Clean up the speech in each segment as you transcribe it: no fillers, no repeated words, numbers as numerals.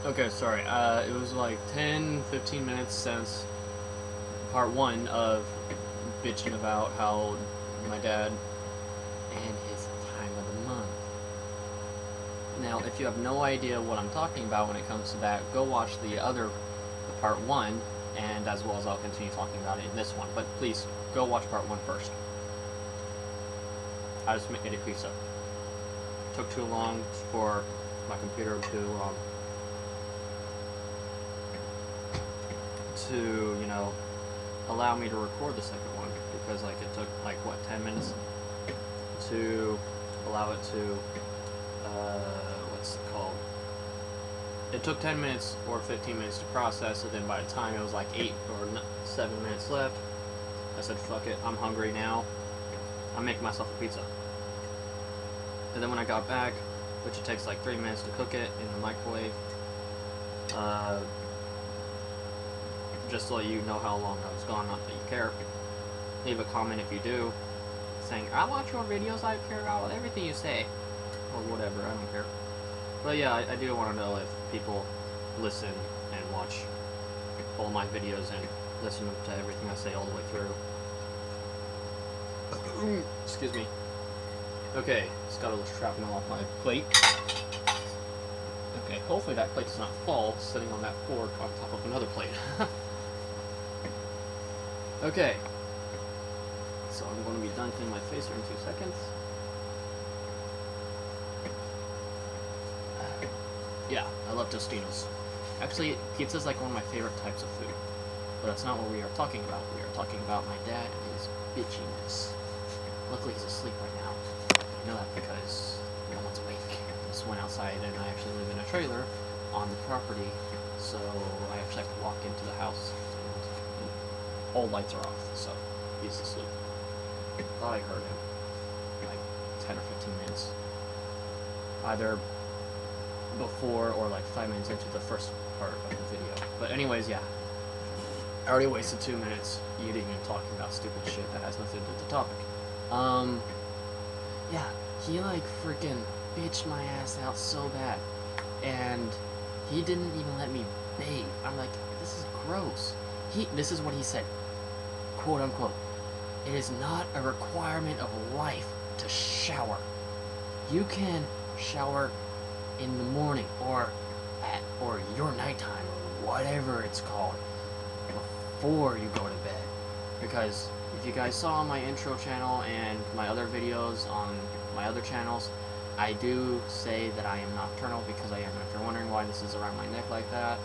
Okay, sorry. It was like 10, 15 minutes since part one of bitching about how my dad and his time of the month. Now, if you have no idea what I'm talking about when it comes to that, go watch the part one, and as well as I'll continue talking about it in this one. But please, go watch part one first. I just made a pizza. Took too long for my computer to you know, allow me to record the second one, because like it took like what, 10 minutes to allow it to what's it called? It took 10 minutes or 15 minutes to process, and then by the time it was like 8 or 7 minutes left, I said, fuck it, I'm hungry now. I'm making myself a pizza. And then when I got back, which it takes like 3 minutes to cook it in the microwave, just so you know how long I was gone, not that you care. Leave a comment if you do, saying, I watch your videos, I care about everything you say. Or whatever, I don't care. But yeah, I do want to know if people listen and watch all my videos and listen to everything I say all the way through. Excuse me. Okay, just got a little shrapnel off my plate. Okay, hopefully that plate does not fall sitting on that fork on top of another plate. Okay, so I'm going to be done cleaning my face here in 2 seconds. Yeah, I love Tostinos. Actually, pizza's like one of my favorite types of food. But that's not what we are talking about. We are talking about my dad and his bitchiness. Luckily, he's asleep right now. I know that because no one's awake. I just went outside, and I actually live in a trailer on the property, so I actually have to walk into the house, and all lights are off, so he's asleep. Thought I heard him like 10 or 15 minutes. Either before or like 5 minutes into the first part of the video. But anyways, yeah. I already wasted 2 minutes eating and talking about stupid shit that has nothing to do with the topic. Yeah, he like freaking bitched my ass out so bad. And he didn't even let me bathe. I'm like, this is gross. This is what he said, quote unquote, it is not a requirement of life to shower. You can shower in the morning or your nighttime or whatever it's called before you go to bed. Because if you guys saw my intro channel and my other videos on my other channels, I do say that I am nocturnal because I am. If you're wondering why this is around my neck like that,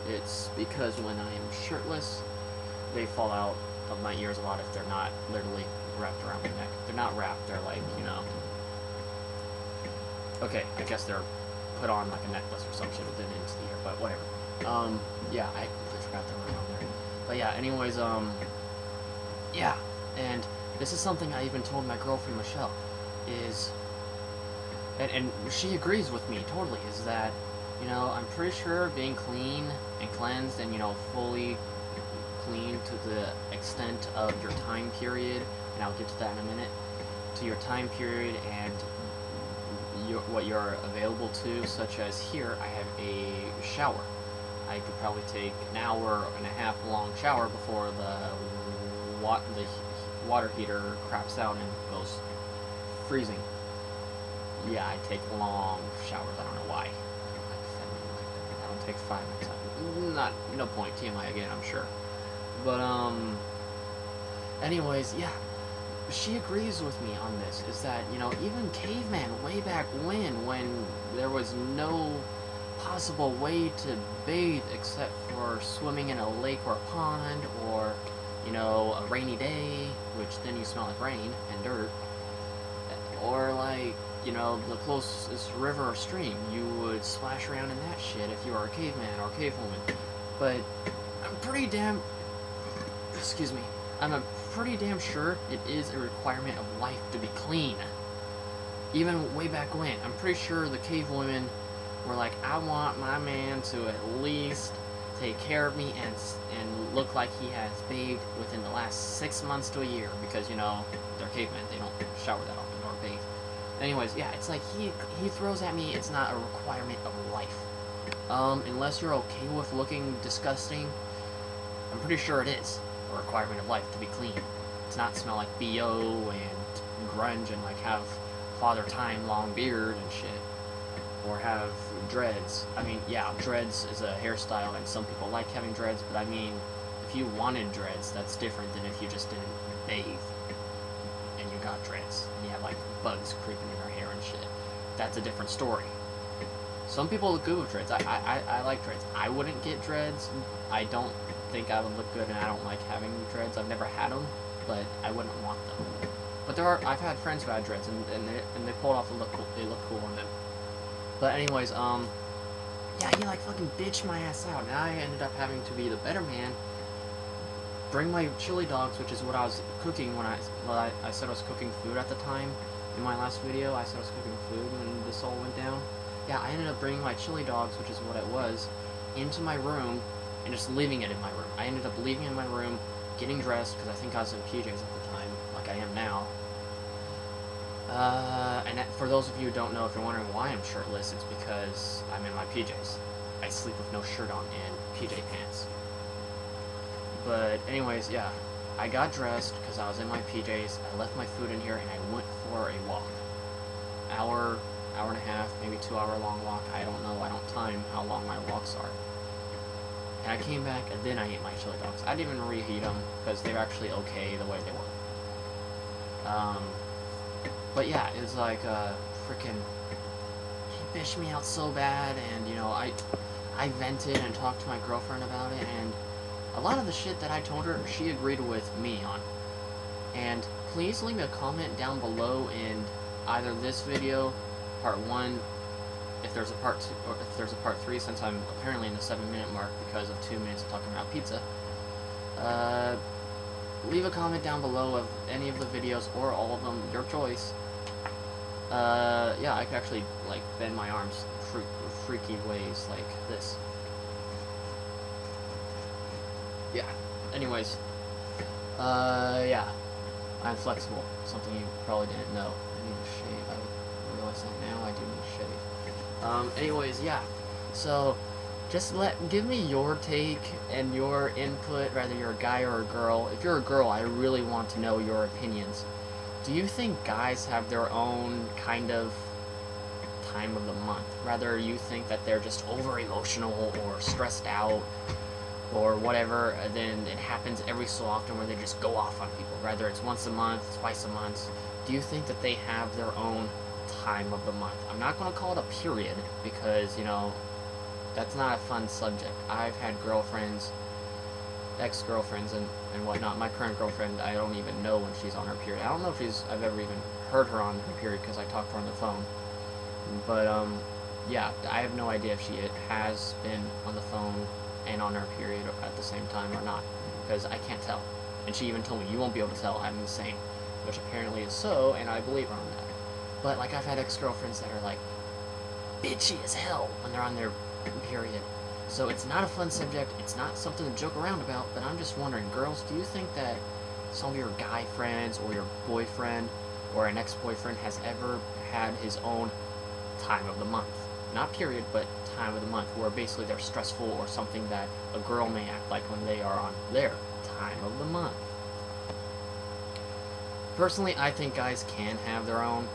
it's because when I am shirtless, they fall out of my ears a lot if they're not literally wrapped around my neck. They're not wrapped, they're like, you know, okay, I guess they're put on like a necklace or some shit with it into the ear, but whatever. Yeah, I completely forgot they were on there. But yeah, anyways, yeah, and this is something I even told my girlfriend Michelle, is, and she agrees with me totally, is that, you know, I'm pretty sure being clean and cleansed and, you know, fully clean to the extent of your time period, and I'll get to that in a minute, to your time period and what you're available to, such as here, I have a shower. I could probably take an hour and a half long shower before the water heater craps out and goes freezing. Yeah, I take long showers. I don't know why. I don't take 5 minutes. No point. TMI again, I'm sure. But anyways, yeah. She agrees with me on this. Is that, you know, even caveman way back when there was no possible way to bathe except for swimming in a lake or a pond, or, you know, a rainy day, which then you smell like rain and dirt, or like, you know, the closest river or stream, you would splash around in that shit if you were a caveman or a cavewoman. But I'm pretty damn, excuse me, I'm pretty damn sure it is a requirement of life to be clean. Even way back when, I'm pretty sure the cave women were like, I want my man to at least take care of me and look like he has bathed within the last 6 months to a year, because, you know, they're cavemen, they don't shower that often or bathe. Anyways, yeah, it's like he throws at me, it's not a requirement of life. Unless you're okay with looking disgusting, I'm pretty sure it is a requirement of life to be clean. To not smell like BO and grunge and like have Father Time long beard and shit. Or have dreads. I mean, yeah, dreads is a hairstyle and some people like having dreads, but I mean, if you wanted dreads, that's different than if you just didn't bathe and you got dreads and you have like bugs creeping in your hair and shit. That's a different story. Some people look good with dreads. I like dreads. I wouldn't get dreads. I don't think I would look good, and I don't like having dreads. I've never had them, but I wouldn't want them. But I've had friends who had dreads, and they pulled off. They look cool on them. But anyways, yeah, he like fucking bitched my ass out, and I ended up having to be the better man. Bring my chili dogs, which is what I was cooking when I said I was cooking food at the time. In my last video, I said I was cooking food when this all went down. Yeah, I ended up bringing my chili dogs, which is what it was, into my room and just leaving it in my room. I ended up leaving it in my room, getting dressed, because I think I was in PJs at the time, like I am now. For those of you who don't know, if you're wondering why I'm shirtless, it's because I'm in my PJs. I sleep with no shirt on and PJ pants. But anyways, yeah, I got dressed because I was in my PJs, I left my food in here, and I went for a walk. Hour and a half, maybe 2 hour long walk, I don't know, I don't time how long my walks are. And I came back, and then I ate my chili dogs. I didn't even reheat them, because they were actually okay the way they were. But yeah, it was like, freaking, he bitched me out so bad, and, you know, I vented and talked to my girlfriend about it, and a lot of the shit that I told her, she agreed with me on. And please leave me a comment down below in either this video, part 1, if there's a part 2, or if there's a part 3, since I'm apparently in the 7-minute mark because of 2 minutes of talking about pizza. Leave a comment down below of any of the videos, or all of them, your choice. Yeah, I could actually, like, bend my arms freaky ways like this. Yeah. Anyways. Yeah. I'm flexible. Something you probably didn't know. I need to shave. I realize that now. I do need to shave. Anyways, yeah. So, just give me your take and your input, whether you're a guy or a girl. If you're a girl, I really want to know your opinions. Do you think guys have their own kind of time of the month? Rather, you think that they're just over-emotional or stressed out or whatever, and then it happens every so often where they just go off on people. Rather, it's once a month, twice a month. Do you think that they have their own time of the month? I'm not going to call it a period because, you know, that's not a fun subject. I've had girlfriends, ex-girlfriends, and whatnot. My current girlfriend, I don't even know when she's on her period. I don't know if I've ever even heard her on her period because I talked to her on the phone. But, yeah, I have no idea if she has been on the phone and on her period at the same time or not, because I can't tell. And she even told me, you won't be able to tell, I'm insane, which apparently is so, and I believe her on that. But, like, I've had ex-girlfriends that are, like, bitchy as hell when they're on their period. So it's not a fun subject, it's not something to joke around about, but I'm just wondering, girls, do you think that some of your guy friends or your boyfriend or an ex-boyfriend has ever had his own time of the month? Not period, but time of the month, where basically they're stressful or something that a girl may act like when they are on their time of the month. Personally, I think guys can have their own,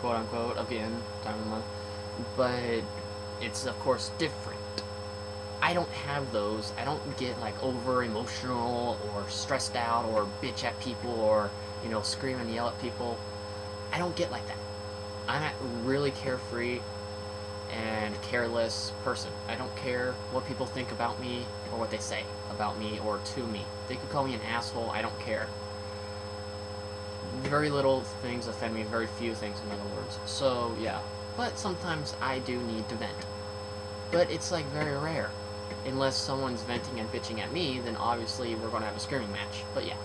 quote-unquote, again, time of the month, but it's, of course, different. I don't have those. I don't get, like, over-emotional or stressed out or bitch at people or, you know, scream and yell at people. I don't get like that. I'm a really carefree and careless person. I don't care what people think about me or what they say about me or to me. They could call me an asshole, I don't care. Very little things offend me, very few things in other words. So, yeah. But sometimes I do need to vent. But it's like very rare. Unless someone's venting and bitching at me, then obviously we're going to have a screaming match. But yeah.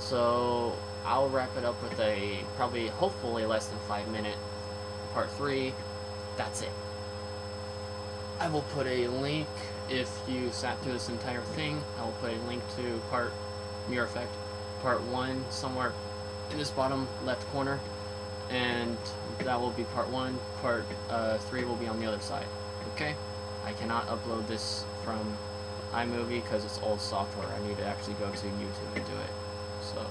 So, I'll wrap it up with a, probably, hopefully less than 5-minute part 3. That's it. I will put a link, if you sat through this entire thing, I will put a link to Mirror Effect, part 1, somewhere in this bottom left corner, and that will be part 1, part 3 will be on the other side, okay, I cannot upload this from iMovie because it's old software. I need to actually go to YouTube and do it. So